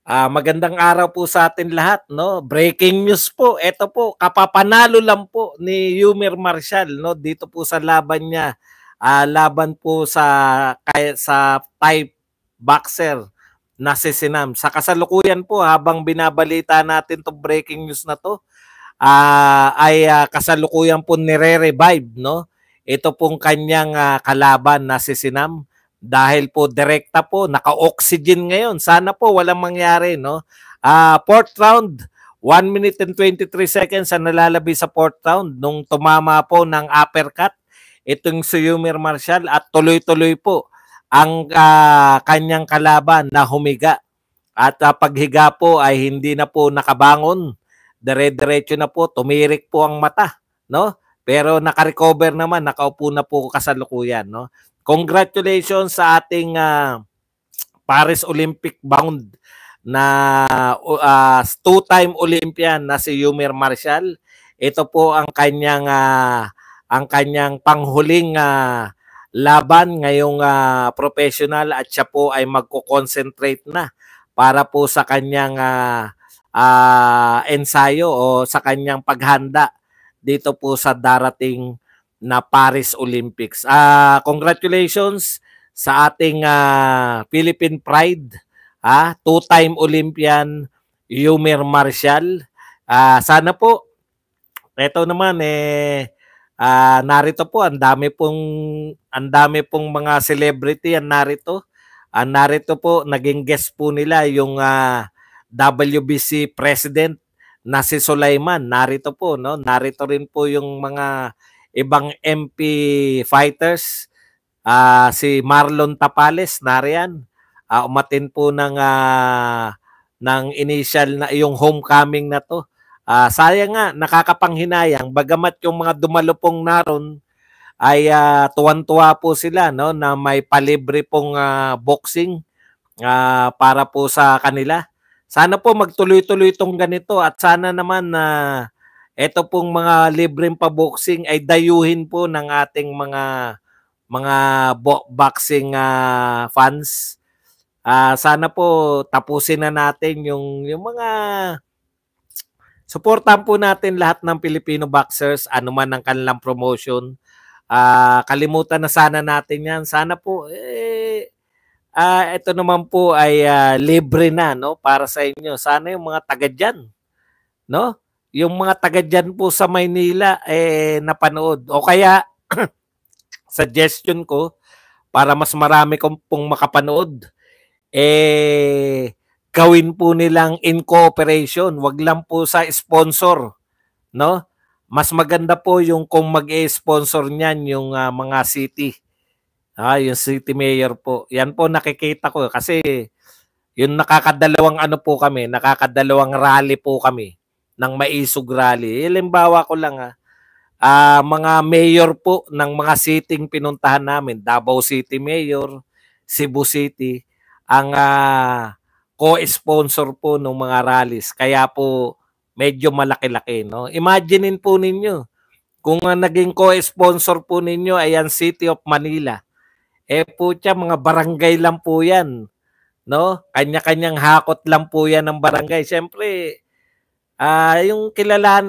Magandang araw po sa atin lahat, no? Breaking news po. Ito po, kapapanalo lang po ni Yumer Marshall, no? Dito po sa laban niya. Laban po sa Thai boxer na si Sinam. Sa kasalukuyan po, habang binabalita natin 'tong breaking news na 'to, kasalukuyan po nire-revive, no? Ito pong kanyang kalaban na si Sinam dahil po direkta po naka-oxygen ngayon. Sana po walang mangyari, no? Fourth round, 1 minute and 23 seconds ang nalalabi sa fourth round nung tumama po ng uppercut itong si Yumer Marshall at tuloy-tuloy po ang kanyang kalaban na humiga. At paghiga po ay hindi na po nakabangon. Dire-diretso na po, tumirik po ang mata, no? Pero naka-recover naman, nakaupo na po kasalukuyan, no? Congratulations sa ating Paris Olympic bound na two-time Olympian na si Yumer Marshall. Ito po ang kanyang panghuling laban ngayong professional at siya po ay magko-concentrate na para po sa kanyang ensayo o sa kanyang paghanda dito po sa darating na Paris Olympics. Congratulations sa ating Philippine Pride, two-time Olympian Yumer Marshall. Sana po ito naman narito po ang dami pong mga celebrity ang narito. Narito po naging guest po nila yung WBC President na si Sulaiman. Narito po, no? Narito rin po yung mga ibang MP fighters, si Marlon Tapales, nariyan. Umatin po ng initial na yung homecoming na to. Sayang nga, nakakapanghinayang, bagamat yung mga dumalupong naron ay tuwan-tuwa po sila, no, na may palibre pong boxing para po sa kanila. Sana po magtuloy-tuloy itong ganito at sana naman na ito pong mga libreng pa-boxing ay dayuhin po ng ating mga boxing fans. Sana po tapusin na natin yung mga suportahan po natin lahat ng Filipino boxers, anuman ang kanilang promotion. Kalimutan na sana natin yan. Sana po ito naman po ay libre na, no, para sa inyo. Sana yung mga taga dyan, no? Yung mga taga dyan po sa Maynila napanood. O kaya suggestion ko para mas marami pong makapanood, gawin po nilang in cooperation, wag lang po sa sponsor, no? Mas maganda po yung kung mag-sponsor niyan yung mga city. Yung city mayor po. Yan po nakikita ko kasi yung nakakadalawang nakakadalawang rally po kami ng Maisog Rally. Halimbawa ko lang mga mayor po ng mga city pinuntahan namin, Davao City Mayor, Cebu City, ang co-sponsor po ng mga rallies. Kaya po medyo malaki-laki, no? Imaginein po ninyo kung naging co-sponsor po ninyo ay ang City of Manila. Putya, mga barangay lang po yan, no? Kanya-kanyang hakot lang po yan ng barangay. Siyempre, yung kilala,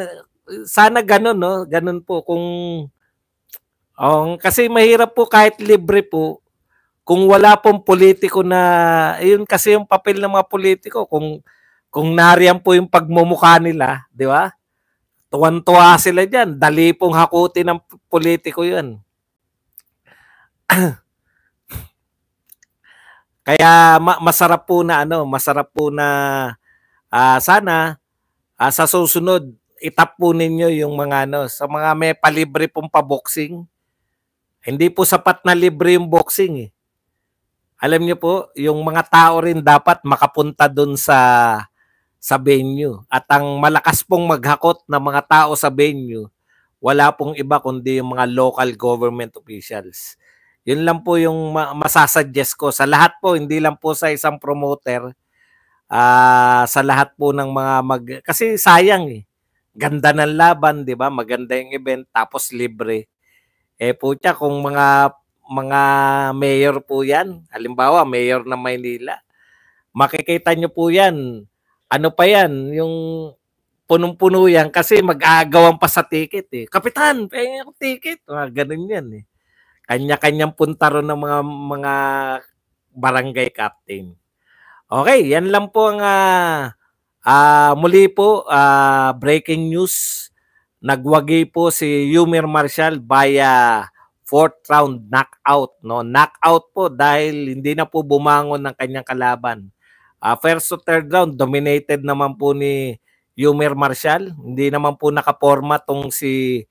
sana ganun, no? Ganun po. Kasi mahirap po kahit libre po, kung wala pong politiko na, yun kasi yung papel ng mga politiko, kung nariyan po yung pagmumukha nila, di ba? Tuwan-tuwa sila dyan. Dali pong hakutin ng politiko yun. Kaya masarap po na sana sa susunod itap po ninyo yung mga sa mga may palibre pong pa-boxing. Hindi po sapat na libre yung boxing . Alam niyo po, yung mga tao rin dapat makapunta doon sa venue. At ang malakas pong maghakot na mga tao sa venue, wala pong iba kundi yung mga local government officials. Yun lang po yung masasuggest ko sa lahat po, hindi lang po sa isang promoter, sa lahat po ng mga kasi sayang ganda ng laban, di ba? Maganda yung event, tapos libre. Putya, kung mga mayor po yan, halimbawa mayor ng Maynila, makikita nyo po yan. Ano pa yan? Yung punong-puno yan kasi mag-aagawan pa sa ticket eh. Kapitan, pahingin ako ticket. Ganun yan eh. Kanya-kanyang punta ron ng mga barangay captain. Okay, yan lang po ang muli po breaking news. Nagwagi po si Yumir Marshall via fourth round knockout, no? Knockout po dahil hindi na po bumangon ng kanyang kalaban. First to third round dominated naman po ni Yumir Marshall. Hindi naman po nakaporma tong si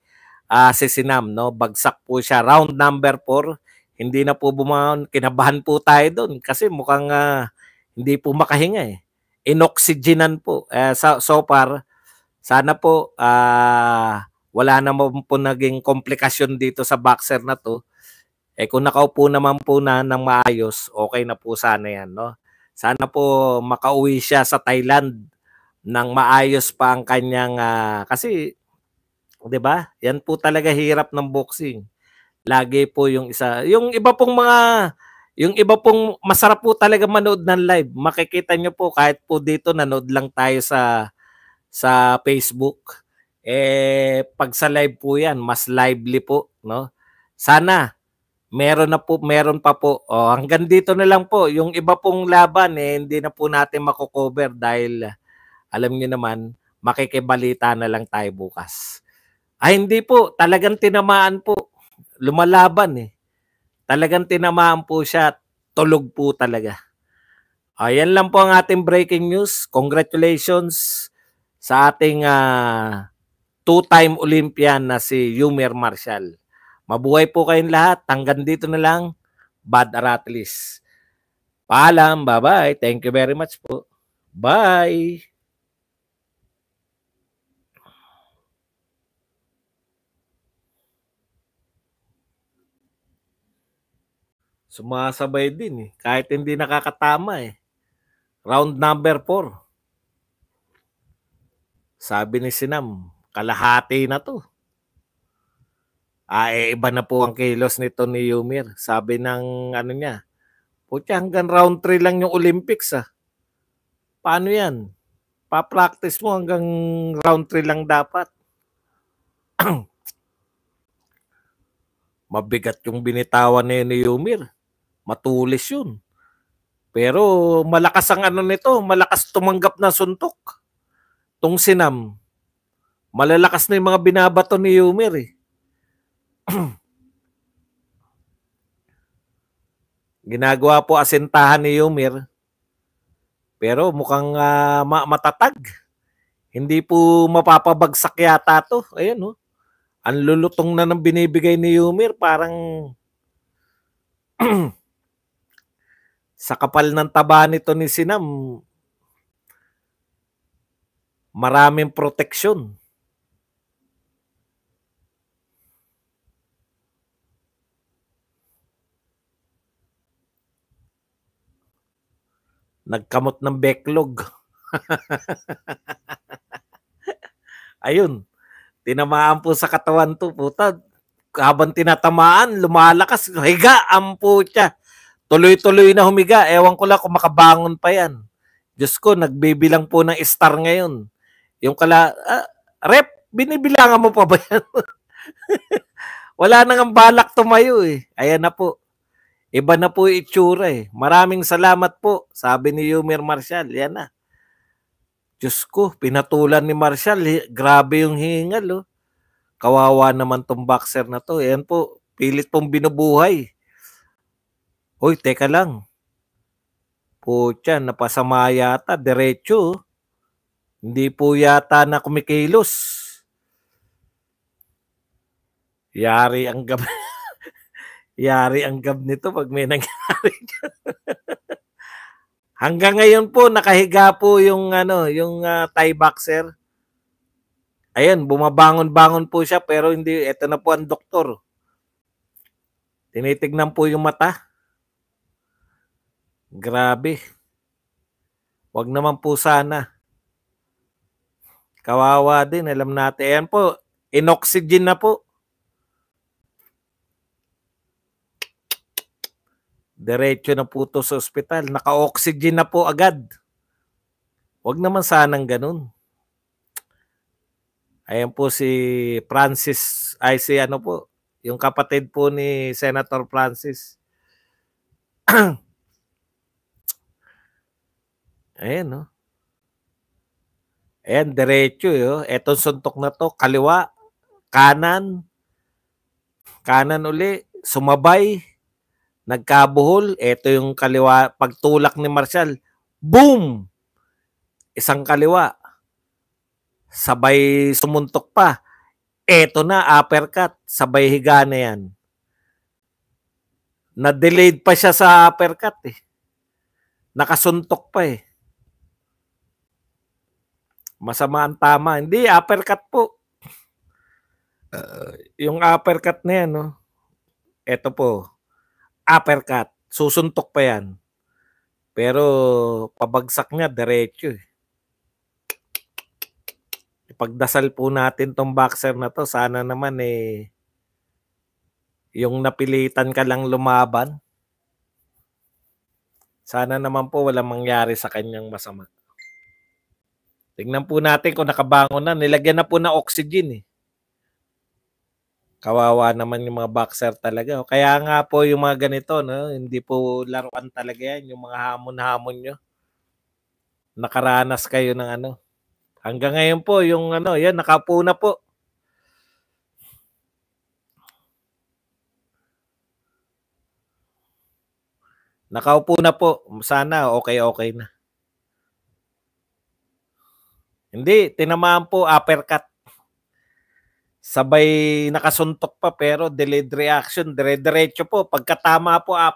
Sinam, no? Bagsak po siya round number 4. Hindi na po bumangon. Kinabahan po tayo doon kasi mukhang hindi po makahinga eh. Inoxygenan po. So far, sana po wala naman po naging komplikasyon dito sa boxer na to. Kung nakaupo naman po na ng maayos, okay na po sana yan, no? Sana po makauwi siya sa Thailand nang maayos pa ang kanyang kasi 'di ba? Yan po talaga hirap ng boxing. Lagi po yung iba pong masarap po talaga manood ng live. Makikita nyo po kahit po dito nanood lang tayo sa Facebook. Pag sa live po yan, mas lively po, no? Sana meron pa po. Hanggang dito na lang po. Yung iba pong laban hindi na po natin mako-cover dahil alam niyo naman, makikibalita na lang tayo bukas. Hindi po, talagang tinamaan po. Lumalaban eh. Talagang tinamaan po siya. Tulog po talaga. Yan lang po ang ating breaking news. Congratulations sa ating two-time Olympian na si Yumir Marshall. Mabuhay po kayong lahat. Hanggang dito na lang. Bad Aratilis. Paalam. Bye-bye. Thank you very much po. Bye. Sumasabay din eh. Kahit hindi nakakatama eh. Round number 4. Sabi ni Sinam, kalahati na to. Iba na po ang kilos nito ni Yumir. Sabi ng ano niya, pucha hanggang round 3 lang yung Olympics Paano yan? Pa-practice mo hanggang round 3 lang dapat. Mabigat yung binitawan ni Yumir. Matulis yun. Pero malakas ang ano nito, malakas tumanggap na suntok. Tong Sinam, malalakas na yung mga binabato ni Yumir eh. Ginagawa po asentahan ni Yumir. Pero mukhang matatag. Hindi po mapapabagsak yata to. Ayan Ang lulutong na ng binibigay ni Yumir. Parang sa kapal ng taba nito ni Sinam, maraming proteksyon. Nagkamot ng backlog. Ayun. Tinamaan po sa katawan to. Puta. Habang tinatamaan, lumalakas. Higa ang putya. Tuloy-tuloy na humiga. Ewan ko lang kung makabangon pa yan. Diyos ko, nagbibilang po ng star ngayon. Yung rep, binibilangan mo pa ba yan? Wala nang balak tumayo eh. Ayan na po. Iba na po itsura eh. Maraming salamat po, sabi ni Yumir Marshall. Yan na. Diyos ko, pinatulan ni Marshall. Grabe yung hingal. Kawawa naman tong boxer na to. Yan po, pilit pong binubuhay. Hoy, teka lang. Pucha, napasama yata. Diretso. Hindi po yata na kumikilos. Yari ang gab. Yari ang gab nito pag may nangyari. Hanggang ngayon po nakahiga po yung Thai boxer. Ayun, bumabangon-bangon po siya pero hindi, ito na po ang doktor. Tinitignan po yung mata. Grabe. Wag naman po sana. Kawawa din, alam natin. Ayan po, inoxygen na po. Diretso na po 'to sa ospital. Naka-oxygen na po agad. Wag naman sanang ganun. Ayan po si Francis, ay si ano po, yung kapatid po ni Senator Francis. Ayan, no? Ayan, diretso, yo. Etong suntok na to, kaliwa, kanan, kanan uli, sumabay, nagkabuhol. Ito yung kaliwa, pagtulak ni Marshall, boom! Isang kaliwa, sabay sumuntok pa. Eto na, uppercut, sabay higa na yan. Na-delayed pa siya sa uppercut eh. Nakasuntok pa eh. Masama ang tama. Hindi, uppercut po. Yung uppercut na yan, no? Ito po, uppercut. Susuntok pa yan. Pero pabagsak niya, diretso eh. Ipagdasal po natin tong boxer na to. Sana naman eh, yung napilitan ka lang lumaban. Sana naman po walang mangyari sa kanyang masama. Tingnan po natin kung nakabangon na. Nilagyan na po ng oxygen eh. Kawawa naman yung mga boxer talaga. Kaya nga po yung mga ganito, no? Hindi po laruan talaga yan. Yung mga hamon-hamon nyo. Nakaranas kayo ng ano. Hanggang ngayon po, yung ano, yan, nakaupo na po. Nakaupo na po. Sana okay na. Hindi, tinamaan po, uppercut. Sabay nakasuntok pa pero delayed reaction, dire-diretso po. Pagkatama po,